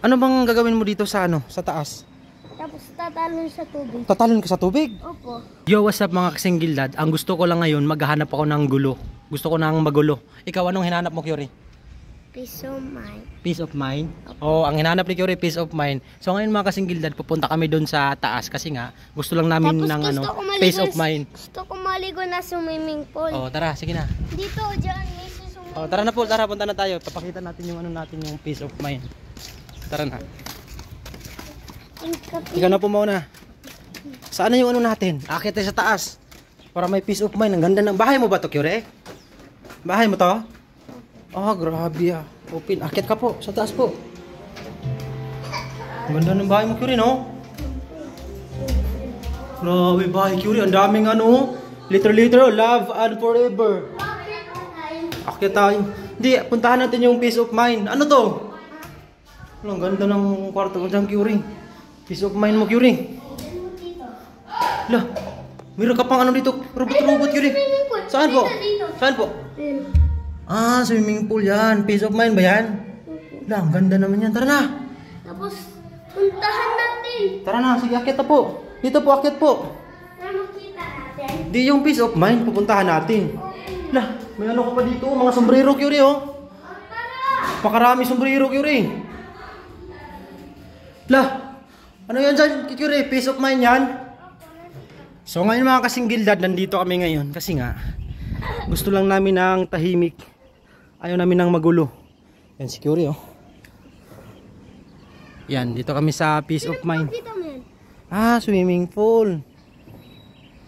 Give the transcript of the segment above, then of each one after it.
Ano bang gagawin mo dito sa sa taas? Tapos tatalon sa tubig. Tatalon ka sa tubig? Opo. Yo, what's up mga kasinggilad? Ang gusto ko lang ngayon, maghahanap ako ng gulo. Gusto ko nang magulo. Ikaw, anong hinanap mo, Curie? Peace of mind. Peace of mind? Oo, ang hinanap ni Curie, peace of mind. So ngayon mga kasinggilad, pupunta kami doon sa taas kasi nga, gusto lang namin ng peace of mind. Gusto ko maligo na swimming pool. Oh, tara, sige na. Dito, dyan, may swimming pool. Oh, tara na po, tara, punta na tayo. Papakita natin yung yung peace of mind. Tara na. Ikaw na po mauna. Saan na yung natin? Akit tayo sa taas. Para may peace of mind. Ang ganda ng bahay mo ba to, Curie? Bahay mo to? Oh, grabe ah. Open. Akit ka po. Sa taas po. Ang ganda ng bahay mo, Curie, no? Grabe bahay, Curie. Ang daming liter, love and forever. Akit tayo. Hindi, puntahan natin yung peace of mind. Ano to? Ang ganda ng kwarto mo dyan, Curie. Peace of mind mo, Curie. Lah, meron ka pang dito? Robot, Curie. Saan po? Saan po? Ah, swimming pool yan. Peace of mind ba yan? Lah, ang ganda naman yan. Tara na. Tapos, puntahan natin. Tara na, sige, akit na po. Dito po, akit po. Para makita natin. Di yung peace of mind, pupuntahan natin. Lah, may ka pa dito. Mga sombrero, Curie, oh. Pakarami sombrero, Curie. Lah, ano yan dyan, Curie? Peace of mind yan? So ngayon mga kasinggilad, nandito kami ngayon kasi nga gusto lang namin ng tahimik. Ayaw namin ng magulo. Yan si Curie, oh. Yan, dito kami sa peace of mind. Ah, swimming pool.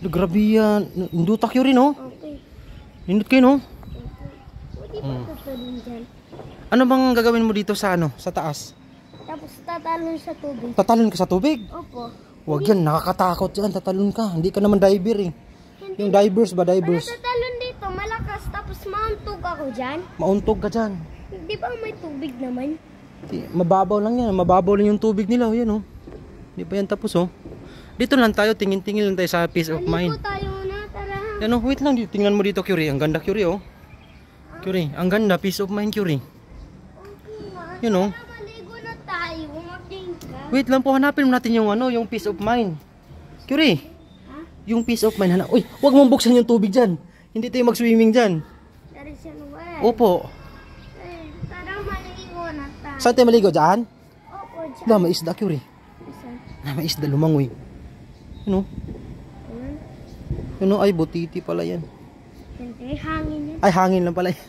Grabe yan. Indutak, Curie, no? Okay. Nindut kayo, no? Pwede pa tatalon dyan. Ano bang gagawin mo dito sa sa taas? Tapos tatalon sa tubig. Tatalon ka sa tubig? Opo. Huwag yan, nakakatakot yan. Tatalon ka. Hindi ka naman diver eh. Yung divers ba, divers? Para tatalon dito, malakas. Tapos mauntog ako dyan. Mauntog ka dyan. Di ba may tubig naman? Mababaw lang yan. Mababaw lang yung tubig nila. Oh, yan oh. Hindi pa yan tapos oh. Dito lang tayo, tingin-tingin lang tayo sa peace of mind. Maligo tayo na, tara. Yan oh, wait lang. Tingnan mo dito, Curie. Ang ganda, Curie oh. Curie, ang ganda. Peace of mind, Curie. Okay, Yan oh. maligo na tayo. Matingka. Wait lang po, hanapin natin yung yung peace of mind. Curie, Ha? yung peace of mind. Uy, huwag mong buksan yung tubig dyan. Hindi tayo mag-swimming dyan. There is an way. Opo. Tara, maligo na tayo. Saan tayo maligo? Dyan? Opo, dyan. Wala, may isda, Curie. Saan? May isda, lumangoy. Ano? Ayan. Ano? Ay, butiti pala yan. Hindi, hangin yan. Ay, hangin lang pala yan.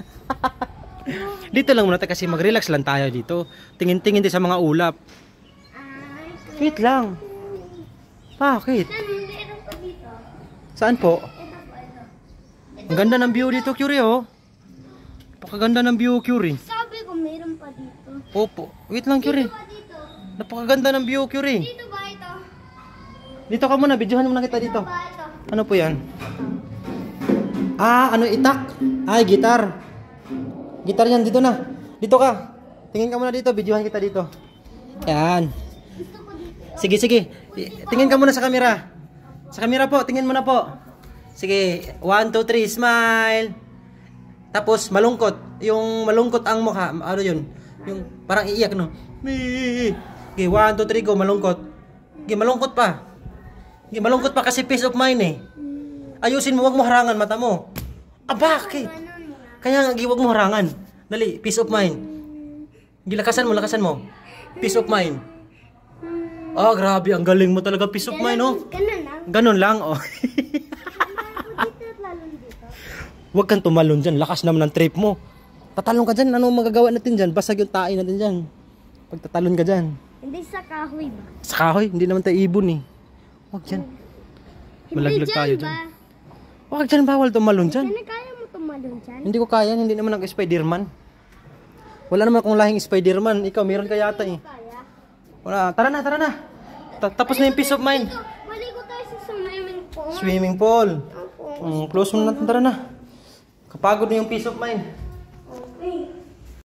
Dito lang muna tayo kasi mag-relax lang tayo dito. Tingin-tingin din sa mga ulap. Ay, Wait lang. Bakit? meron pa dito. Saan po? Ito po, ito. Ang ganda ng view dito, Curie, oh. Napakaganda ng view, Curie. Sabi ko, meron pa dito. Opo. Wait lang, Curie. Pa dito. Napakaganda ng view, Curie. Dito ba ito? Dito ka muna, videohan muna kita dito. Ba ito? Ano po yan? Ah, itak? Ay, gitar. Gitar yan, dito na. Dito ka. Tingin ka muna dito, videohan kita dito. Yan. Sige, sige. Tingin ka muna sa camera. Sa camera po, tingin muna po. Sige, 1, 2, 3, smile. Tapos, malungkot. Yung malungkot ang mukha. Ano yun? Yung parang iiyak, no? Okay, 1, 2, 3, go, malungkot. Okay, malungkot pa. Okay, malungkot pa kasi peace of mind eh. Ayusin mo, wag mo harangan mata mo. Ah, bakit? Kaya nga, wag mo harangan. Dali, peace of mind. Lakasan mo, lakasan mo. Peace of mind. Oh, grabe, ang galing mo talaga, peace of mind, oh. Ganun lang. Ganun lang, oh. Dito, lalong dito. Huwag kang tumalon dyan, lakas naman ng trip mo. Tatalon ka dyan, ano magagawa natin dyan? Basag yung tae natin dyan. Pag tatalon ka dyan. Hindi sa kahoy ba? Sa kahoy, hindi naman tayo ibon eh. Huwag dyan. Malaglag tayo ba? dyan. Huwag dyan, bawal tumalon dyan. Hindi kaya mo tumalon dyan? Hindi ko kaya, hindi naman ako Spider-Man. Wala naman akong lahing Spider-Man. Ikaw, meron ka yata eh. Kaya? Wala, tara na, tara na. Tapos na yung peace of mind. Maligo tayo sa swimming pool. Swimming pool. Opo. Close mo na natin, tara na. Kapagod na yung peace of mind.